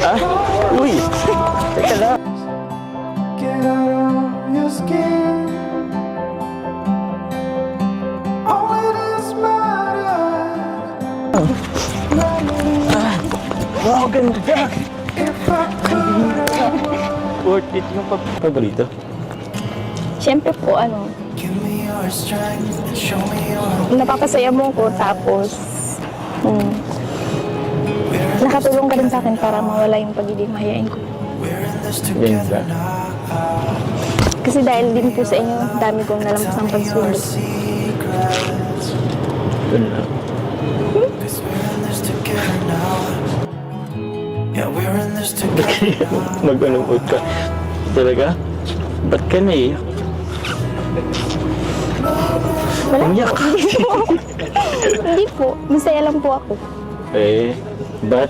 Ah? Uy! Teka lang. Get out of your skin. All it is matters. Wow, ganda! If I could, Worth it yung paborito. Siyempre po, give me your strength and show me your. napapasaya mo ko, tapos, nakatulong ka rin sa akin para mawala yung pagiging mahihain ko. We're in this together Ganda. now. Kasi dahil din po sa inyo, dami kong nalampas ng pagsulit. Secrets, Yun lang. 'cause we're in this together now. Yeah, we're in this together now. Mag-anong ka. Talaga? Ba't ka naiyak? Wala Umiyak. Hindi po. Masaya lang po ako. Eh, ba't?